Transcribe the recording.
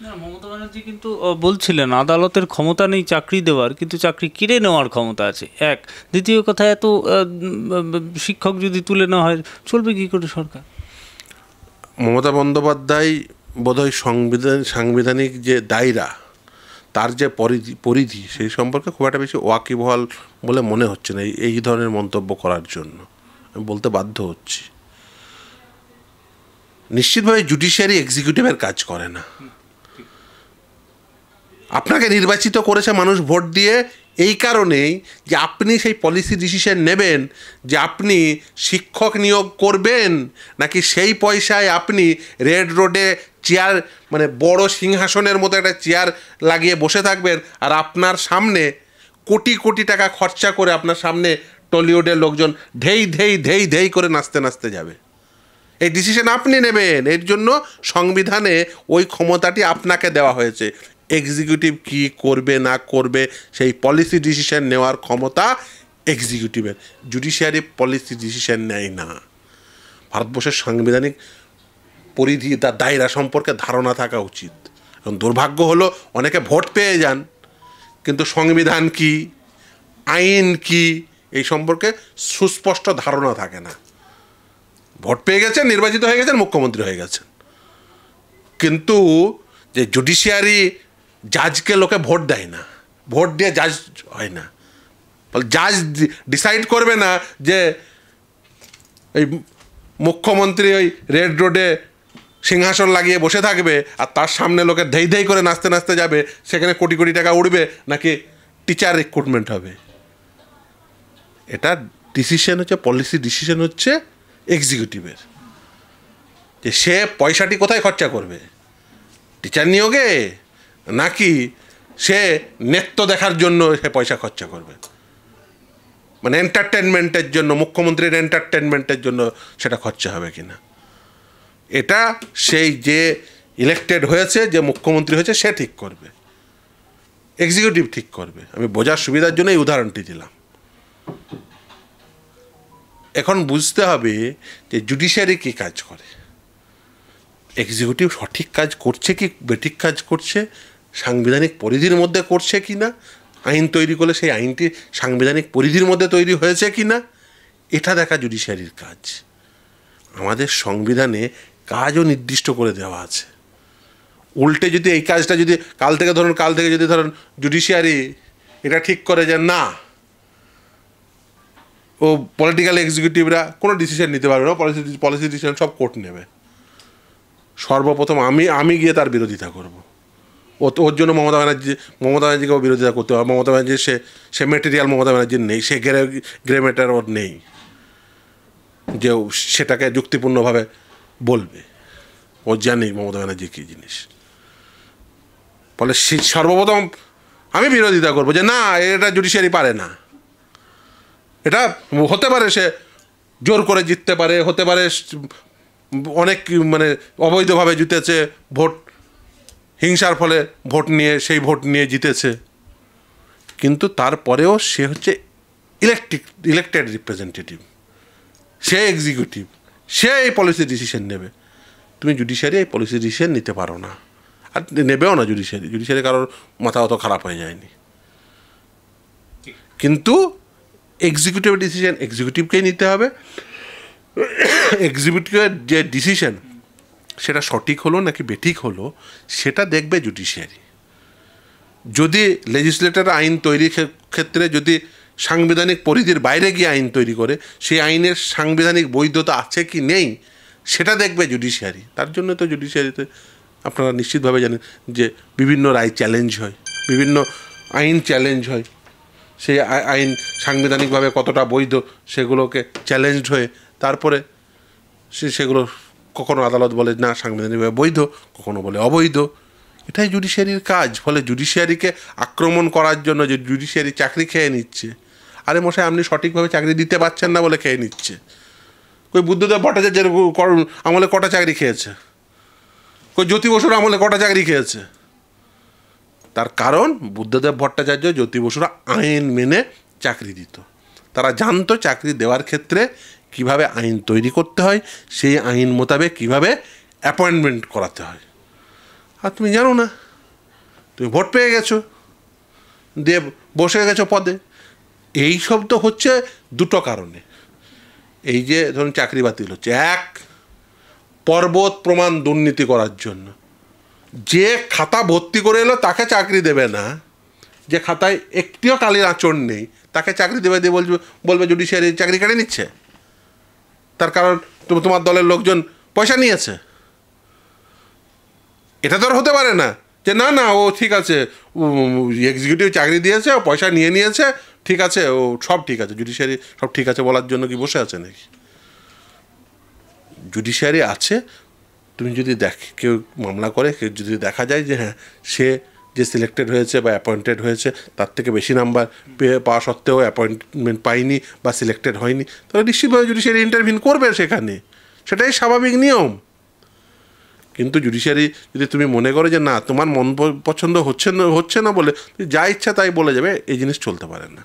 না, মমতা ব্যানার্জি কিন্তু বলছিলেন আদালতের ক্ষমতা নেই চাকরি দেওয়ার, কিন্তু চাকরি কেড়ে নেওয়ার ক্ষমতা আছে। এক, দ্বিতীয় কথা, এত শিক্ষক যদি তুলে নেওয়া হয় চলবে কি করে সরকার? মমতা বন্দ্যোপাধ্যায় বোধহয় সাংবিধানিক যে দায়রা, তার যে পরিধি সেই সম্পর্কে খুব একটা বেশি ওয়াকিবহাল বলে মনে হচ্ছে না এই ধরনের মন্তব্য করার জন্য। আমি বলতে বাধ্য হচ্ছি, নিশ্চিতভাবে জুডিশিয়ারি এক্সিকিউটিভের কাজ করে না। আপনাকে নির্বাচিত করেছে মানুষ ভোট দিয়ে এই কারণেই যে আপনি সেই পলিসি ডিসিশন নেবেন যে আপনি শিক্ষক নিয়োগ করবেন নাকি সেই পয়সায় আপনি রেড রোডে চেয়ার, মানে বড় সিংহাসনের মতো একটা চেয়ার লাগিয়ে বসে থাকবেন, আর আপনার সামনে কোটি কোটি টাকা খরচা করে আপনার সামনে টলিউডের লোকজন ধেই ধেই ধেই ধেই করে নাচতে নাচতে যাবে। এই ডিসিশন আপনি নেবেন, এর জন্য সংবিধানে ওই ক্ষমতাটি আপনাকে দেওয়া হয়েছে। এক্সিকিউটিভ কি করবে না করবে সেই পলিসি ডিসিশন নেওয়ার ক্ষমতা এক্সিকিউটিভের, জুডিশিয়ারি পলিসি ডিসিশন নেয় না। ভারতবর্ষের সাংবিধানিক পরিধি, তার দায়রা সম্পর্কে ধারণা থাকা উচিত। এবং দুর্ভাগ্য হলো অনেকে ভোট পেয়ে যান কিন্তু সংবিধান কি, আইন কি, এই সম্পর্কে সুস্পষ্ট ধারণা থাকে না। ভোট পেয়ে গেছেন, নির্বাচিত হয়ে গেছেন, মুখ্যমন্ত্রী হয়ে গেছেন, কিন্তু যে জুডিশিয়ারি জাজকে লোকে ভোট দেয় না, ভোট দিয়ে জাজ হয় না। জাজ ডিসাইড করবে না যে এই মুখ্যমন্ত্রী ওই রেড রোডে সিংহাসন লাগিয়ে বসে থাকবে আর তার সামনে লোকে ধেই ধেই করে নাচতে নাচতে যাবে, সেখানে কোটি কোটি টাকা উঠবে নাকি টিচার রিক্রুটমেন্ট হবে। এটা ডিসিশন হচ্ছে, পলিসি ডিসিশন হচ্ছে এক্সিকিউটিভের, যে সে পয়সাটি কোথায় খরচা করবে, টিচার নিয়োগে নাকি সে নেত্য দেখার জন্য সে পয়সা খরচা করবে, মানে এন্টারটেনমেন্টের জন্য, মুখ্যমন্ত্রীর এন্টারটেনমেন্টের জন্য সেটা খরচা হবে কিনা, এটা সেই যে ইলেক্টেড হয়েছে, যে মুখ্যমন্ত্রী হয়েছে, সে ঠিক করবে, এক্সিকিউটিভ ঠিক করবে। আমি বোঝার সুবিধার জন্য এই উদাহরণটি দিলাম। এখন বুঝতে হবে যে জুডিশিয়ারি কী কাজ করে, এক্সিকিউটিভ সঠিক কাজ করছে কি বেঠিক কাজ করছে, সাংবিধানিক পরিধির মধ্যে করছে কি না, আইন তৈরি করলে সেই আইনটি সাংবিধানিক পরিধির মধ্যে তৈরি হয়েছে কি না, এটা দেখা জুডিশিয়ারির কাজ। আমাদের সংবিধানে কাজও নির্দিষ্ট করে দেওয়া আছে। উল্টে যদি এই কাজটা যদি কাল থেকে যদি ধরুন জুডিশিয়ারি এটা ঠিক করে যে না, ও পলিটিক্যাল এক্সিকিউটিভরা কোনো ডিসিশন নিতে পারবে না, পলিসি ডিসিশন সব কোর্ট নেবে, সর্বপ্রথম আমি গিয়ে তার বিরোধিতা করব। ওর জন্য মমতা ব্যানার্জিকেও বিরোধিতা করতে হবে। মমতা ব্যানার্জি সে মেটেরিয়াল মমতা ব্যানার্জির নেই, সে গ্রে ম্যাটার ওর নেই যে সেটাকে যুক্তিপূর্ণভাবে বলবে। ও জানি মমতা ব্যানার্জি কী জিনিস, ফলে সর্বপ্রথম আমি বিরোধিতা করবো যে না, এটা জুডিশিয়ারি পারে না। এটা হতে পারে সে জোর করে জিততে পারে, হতে পারে অনেক মানে অবৈধভাবে জিতেছে, ভোট হিংসার ফলে সেই ভোট নিয়ে জিতেছে, কিন্তু তারপরেও সে হচ্ছে ইলেক্টেড রিপ্রেজেন্টেটিভ, সে এক্সিকিউটিভ, সে এই পলিসি ডিসিশন নেবে। তুমি জুডিশিয়ারি এই পলিসি ডিসিশন নিতে পারো না, আর নেবেও না। জুডিশিয়ারি কারোর মাথা অত খারাপ হয়ে যায়নি, কিন্তু এক্সিকিউটিভ ডিসিশন এক্সিকিউটিভকেই নিতে হবে। এক্সিকিউটিভের যে ডিসিশন সেটা সঠিক হলো নাকি বেঠিক হলো সেটা দেখবে জুডিশিয়ারি। যদি লেজিসলেটর আইন তৈরির ক্ষেত্রে যদি সাংবিধানিক পরিধির বাইরে গিয়ে আইন তৈরি করে, সেই আইনের সাংবিধানিক বৈধতা আছে কি নেই সেটা দেখবে জুডিশিয়ারি। তার জন্য তো জুডিশিয়ারিতে আপনারা নিশ্চিতভাবে জানেন যে বিভিন্ন রায় চ্যালেঞ্জ হয়, বিভিন্ন আইন চ্যালেঞ্জ হয়, সেই আইন সাংবিধানিকভাবে কতটা বৈধ সেগুলোকে চ্যালেঞ্জড হয়ে তারপরে সেগুলো কখনো আদালত বলে না সাংবিধানিকভাবে বৈধ, কখনো বলে অবৈধ। এটাই জুডিশিয়ারির কাজ। ফলে জুডিশিয়ারিকে আক্রমণ করার জন্য যে জুডিশিয়ারি চাকরি খেয়ে নিচ্ছে, আরে মশাই আপনি সঠিকভাবে চাকরি দিতে পারছেন না বলে খেয়ে নিচ্ছে। কই বুদ্ধদেব ভট্টাচার্যের আমলে কটা চাকরি খেয়েছে, কই জ্যোতি বসুর আমলে কটা চাকরি খেয়েছে? তার কারণ বুদ্ধদেব ভট্টাচার্য, জ্যোতি বসুরা আইন মেনে চাকরি দিত। তারা জানতো চাকরি দেওয়ার ক্ষেত্রে কিভাবে আইন তৈরি করতে হয়, সেই আইন মোতাবেক কিভাবে অ্যাপয়েন্টমেন্ট করাতে হয়। আর তুমি জানো না, তুমি ভোট পেয়ে গেছো, দিয়ে বসে গেছো পদে। এই সব তো হচ্ছে দুটো কারণে। এই যে ধরুন চাকরি বাতিল হচ্ছে, এক, পর্বত প্রমাণ দুর্নীতি করার জন্য। যে খাতা ভর্তি করে এলো তাকে চাকরি দেবে না, যে খাতায় একটিও কালির আঁচড় নেই তাকে চাকরি দেবে, দিয়ে বলবে জুডিশিয়ারি চাকরি কেড়ে নিচ্ছে। তার কারণ তোমার দলের লোকজন পয়সা নিয়েছে। এটা তো আর হতে পারে না যে না না ও ঠিক আছে, এক্সিকিউটিভ চাকরি দিয়েছে, ও পয়সা নিয়েছে, ঠিক আছে, ও সব ঠিক আছে, জুডিশিয়ারি সব ঠিক আছে বলার জন্য কি বসে আছে নাকি? জুডিশিয়ারি আছে। তুমি যদি কেউ মামলা করে, কেউ যদি দেখা যায় যে হ্যাঁ সে যে সিলেক্টেড হয়েছে বা অ্যাপয়েন্টেড হয়েছে তার থেকে বেশি নাম্বার পাওয়া সত্ত্বেও অ্যাপয়েন্টমেন্ট পায়নি বা সিলেক্টেড হয়নি, তাহলে নিশ্চিতভাবে জুডিশিয়ারি ইন্টারভিন করবে সেখানে, সেটাই স্বাভাবিক নিয়ম। কিন্তু জুডিশিয়ারি যদি তুমি মনে করো যে না তোমার মন পছন্দ হচ্ছে না বলে যা ইচ্ছা তাই বলে যাবে, এই জিনিস চলতে পারে না।